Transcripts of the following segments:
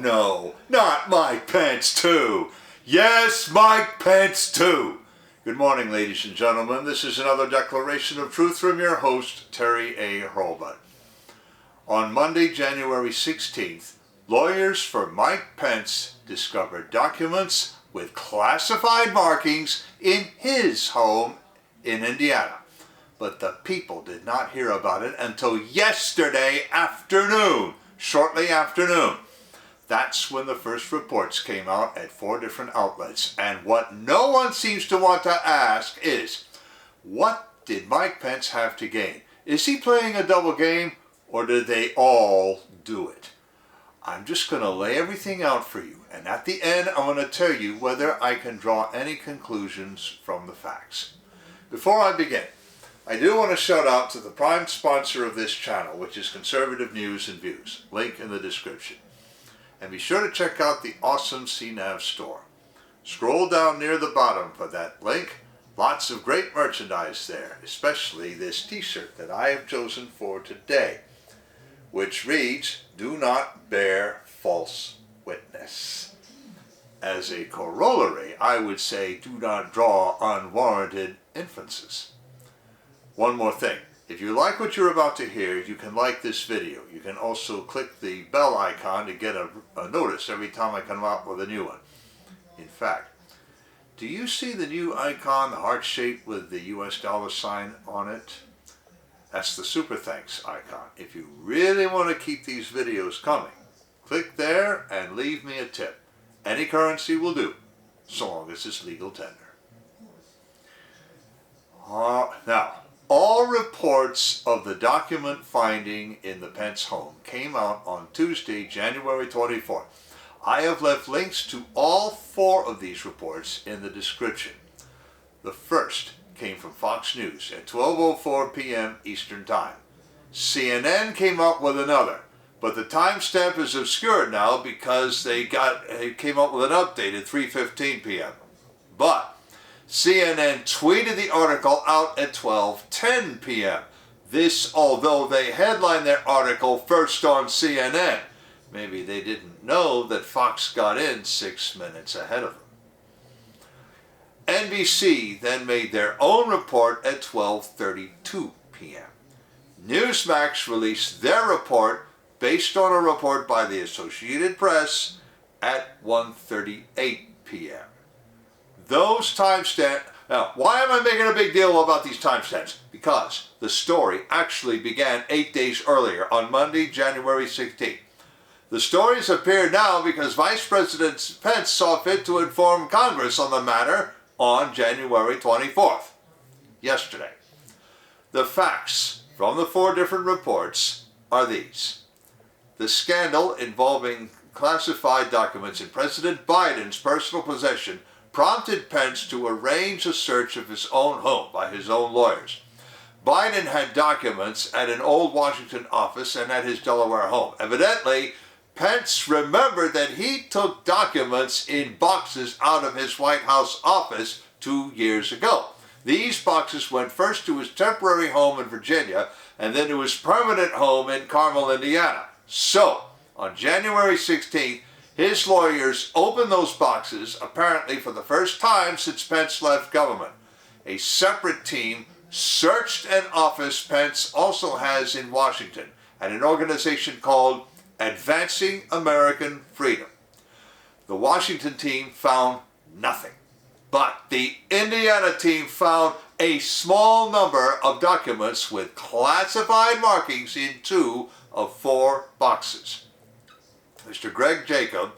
no, not Mike Pence too. Yes, Mike Pence too. Good morning, ladies and gentlemen. This is another declaration of truth from your host, Terry A. Hurlbut. On Monday, January 16th, lawyers for Mike Pence discovered documents with classified markings in his home in Indiana. But the people did not hear about it until yesterday afternoon, shortly after noon. That's when the first reports came out at 4 different outlets. And what no one seems to want to ask is, what did Mike Pence have to gain? Is he playing a double game, or did they all do it? I'm just going to lay everything out for you. And at the end, I'm going to tell you whether I can draw any conclusions from the facts. Before I begin, I do want to shout out to the prime sponsor of this channel, which is Conservative News and Views. Link in the description. And be sure to check out the awesome CNAV Store. Scroll down near the bottom for that link. Lots of great merchandise there, especially this t-shirt that I have chosen for today, which reads, "Do not bear false witness." As a corollary, I would say, do not draw unwarranted inferences. One more thing. If you like what you're about to hear, you can like this video. You can also click the bell icon to get a notice every time I come out with a new one. In fact, do you see the new icon, the heart shape with the US dollar sign on it? That's the super thanks icon. If you really want to keep these videos coming, click there and leave me a tip. Any currency will do, so long as it's legal tender. Now, all reports of the document finding in the Pence home came out on Tuesday, January 24th. I have left links to all 4 of these reports in the description. The first came from Fox News at 12:04 p.m. Eastern Time. CNN came up with another, but the timestamp is obscured now because they came up with an update at 3:15 p.m. But CNN tweeted the article out at 12:10 p.m. This, although they headlined their article first on CNN. Maybe they didn't know that Fox got in 6 minutes ahead of them. NBC then made their own report at 12:32 p.m. Newsmax released their report based on a report by the Associated Press at 1:38 p.m. Those timestamps. Now, why am I making a big deal about these timestamps? Because the story actually began 8 days earlier, on Monday, January 16th. The stories appear now because Vice President Pence saw fit to inform Congress on the matter on January 24th, yesterday. The facts from the 4 different reports are these. The scandal involving classified documents in President Biden's personal possession prompted Pence to arrange a search of his own home by his own lawyers. Biden had documents at an old Washington office and at his Delaware home. Evidently, Pence remembered that he took documents in boxes out of his White House office 2 years ago. These boxes went first to his temporary home in Virginia and then to his permanent home in Carmel, Indiana. So, on January 16th, his lawyers opened those boxes, apparently for the first time since Pence left government. A separate team searched an office Pence also has in Washington at an organization called Advancing American Freedom. The Washington team found nothing, but the Indiana team found a small number of documents with classified markings in 2 of 4 boxes. Mr. Greg Jacob,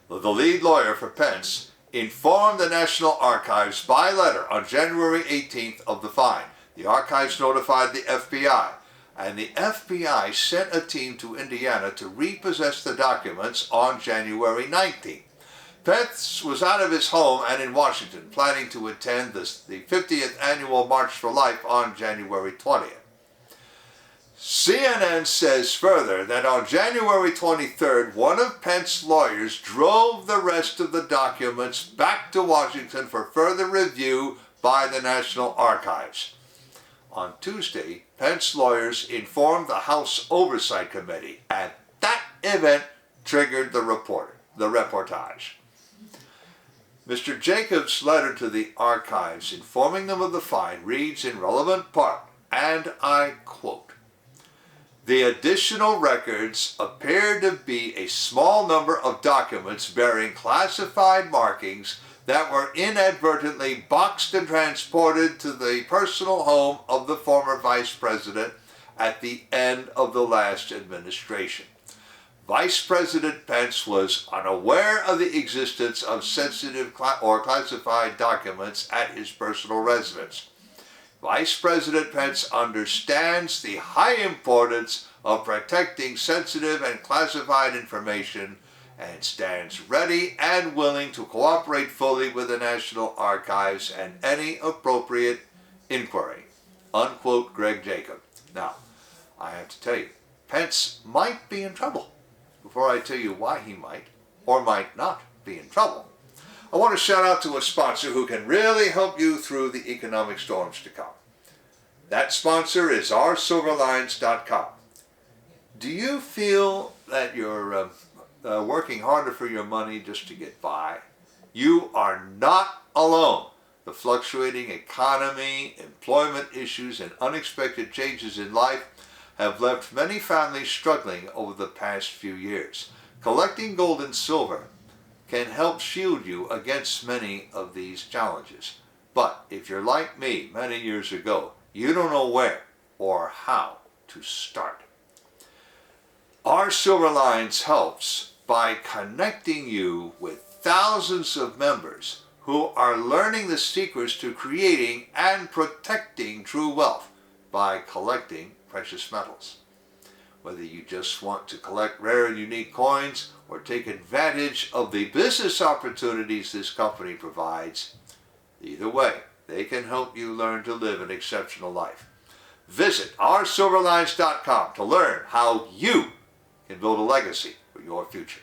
the lead lawyer for Pence, informed the National Archives by letter on January 18th of the find. The archives notified the FBI, and the FBI sent a team to Indiana to repossess the documents on January 19th. Pence was out of his home and in Washington, planning to attend the 50th Annual March for Life on January 20th. CNN says further that on January 23rd, one of Pence's lawyers drove the rest of the documents back to Washington for further review by the National Archives. On Tuesday, Pence lawyers informed the House Oversight Committee. At that event, triggered the reportage. Mr. Jacobs' letter to the archives informing them of the find reads in relevant part, and I quote, "The additional records appear to be a small number of documents bearing classified markings that were inadvertently boxed and transported to the personal home of the former vice president at the end of the last administration. Vice President Pence was unaware of the existence of sensitive or classified documents at his personal residence. Vice President Pence understands the high importance of protecting sensitive and classified information and stands ready and willing to cooperate fully with the National Archives and any appropriate inquiry." Unquote, Greg Jacob. Now, I have to tell you, Pence might be in trouble. Before I tell you why he might or might not be in trouble, I want to shout out to a sponsor who can really help you through the economic storms to come. That sponsor is oursilverlines.com. Do you feel that you're working harder for your money just to get by? You are not alone. The fluctuating economy, employment issues, and unexpected changes in life have left many families struggling over the past few years. Collecting gold and silver can help shield you against many of these challenges. But if you're like me many years ago, you don't know where or how to start. Our Silver Lines helps by connecting you with thousands of members who are learning the secrets to creating and protecting true wealth by collecting precious metals. Whether you just want to collect rare and unique coins or take advantage of the business opportunities this company provides, either way, they can help you learn to live an exceptional life. Visit oursilverlines.com to learn how you can build a legacy for your future.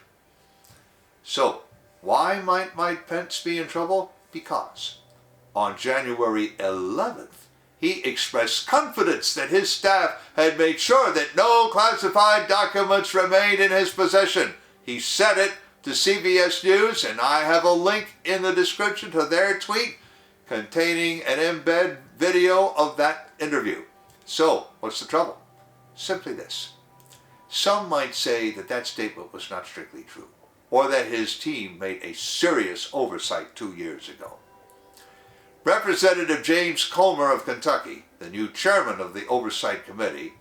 So, why might Mike Pence be in trouble? Because on January 11th, he expressed confidence that his staff had made sure that no classified documents remained in his possession. He said it to CBS News, and I have a link in the description to their tweet containing an embed video of that interview. So, what's the trouble? Simply this. Some might say that that statement was not strictly true, or that his team made a serious oversight 2 years ago. Representative James Comer of Kentucky, the new chairman of the Oversight Committee,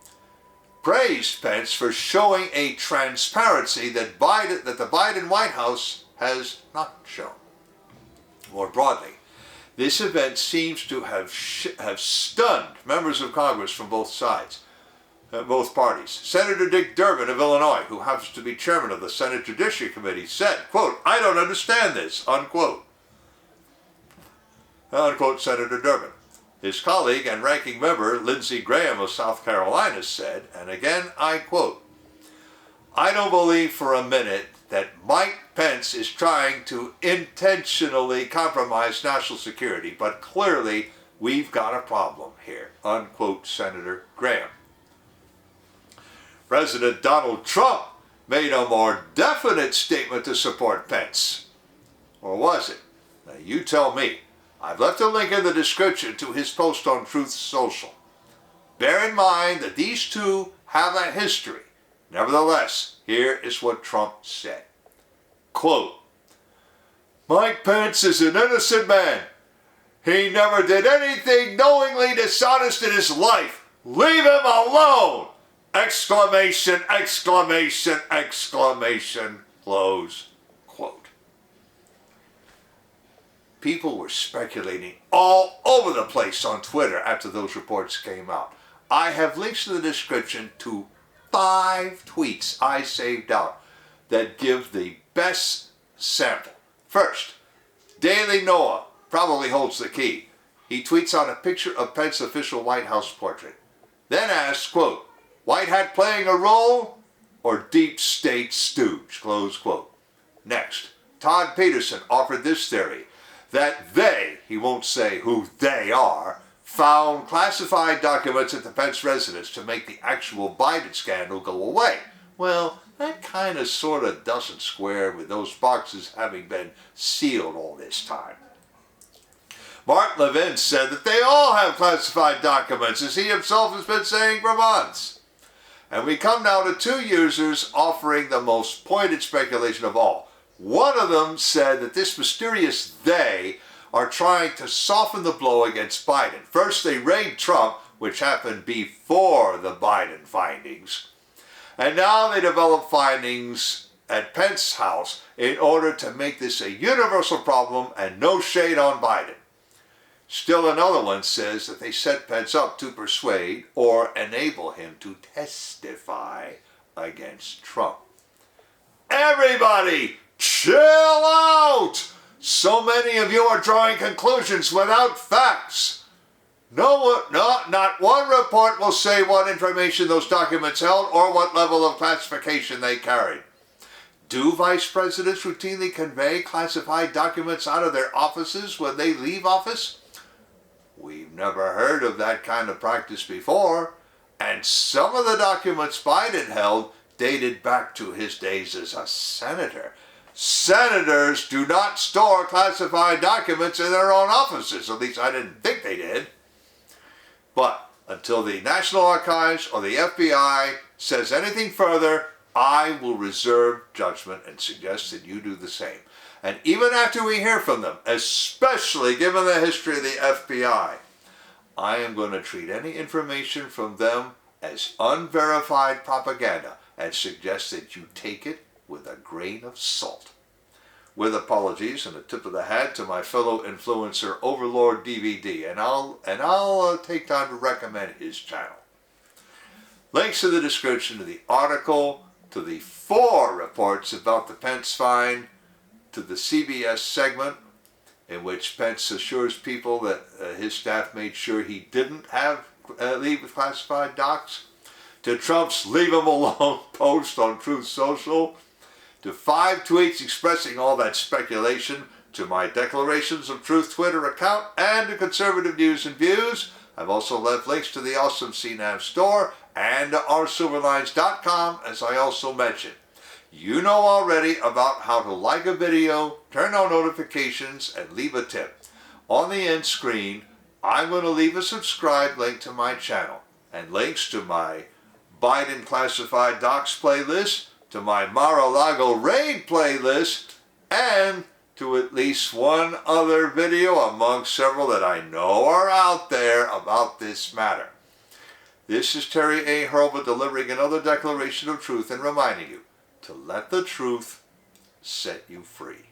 praised Pence for showing a transparency that the Biden White House has not shown. More broadly, this event seems to have stunned members of Congress from both sides, both parties. Senator Dick Durbin of Illinois, who happens to be chairman of the Senate Judiciary Committee, said, quote, "I don't understand this," unquote. Unquote, Senator Durbin. His colleague and ranking member, Lindsey Graham of South Carolina, said, and again I quote, "I don't believe for a minute that Mike Pence is trying to intentionally compromise national security, but clearly we've got a problem here," unquote, Senator Graham. President Donald Trump made a more definite statement to support Pence. Or was it? Now you tell me. I've left a link in the description to his post on Truth Social. Bear in mind that these two have a history. Nevertheless, here is what Trump said. Quote, "Mike Pence is an innocent man. He never did anything knowingly dishonest in his life. Leave him alone! Exclamation, exclamation, exclamation, close quote." People were speculating all over the place on Twitter after those reports came out. I have links in the description to 5 tweets I saved out that give the best sample. First, Daily Noah probably holds the key. He tweets out a picture of Pence's official White House portrait. Then asks, quote, "White hat playing a role or deep state stooge?" Close quote. Next, Todd Peterson offered this theory that they, he won't say who they are, found classified documents at the Pence residence to make the actual Biden scandal go away. Well, that kind kind of sort of doesn't square with those boxes having been sealed all this time. Mark Levin said that they all have classified documents, as he himself has been saying for months. And we come now to two users offering the most pointed speculation of all. One of them said that this mysterious they are trying to soften the blow against Biden. First they raid Trump, which happened before the Biden findings. And now they develop findings at Pence's house in order to make this a universal problem and no shade on Biden. Still another one says that they set Pence up to persuade or enable him to testify against Trump. Everybody, chill out! So many of you are drawing conclusions without facts. Not one report will say what information those documents held or what level of classification they carried. Do vice presidents routinely convey classified documents out of their offices when they leave office? We've never heard of that kind of practice before, and some of the documents Biden held dated back to his days as a senator. Senators do not store classified documents in their own offices. At least I didn't think they did. But until the National Archives or the FBI says anything further, I will reserve judgment and suggest that you do the same. And even after we hear from them, especially given the history of the FBI, I am going to treat any information from them as unverified propaganda and suggest that you take it with a grain of salt. With apologies and a tip of the hat to my fellow influencer Overlord DVD, and I'll take time to recommend his channel. Links in the description to the article, to the 4 reports about the Pence find, to the CBS segment in which Pence assures people that his staff made sure he didn't have leave with classified docs, to Trump's leave him alone post on Truth Social, to 5 tweets expressing all that speculation, to my Declarations of Truth Twitter account, and to Conservative News and Views. I've also left links to the awesome CNAV Store and to oursilverlines.com, as I also mentioned. You know already about how to like a video, turn on notifications, and leave a tip. On the end screen, I'm going to leave a subscribe link to my channel, and links to my Biden classified docs playlist, to my Mar-a-Lago raid playlist, and to at least one other video among several that I know are out there about this matter. This is Terry A. Hurlbut delivering another declaration of truth and reminding you to let the truth set you free.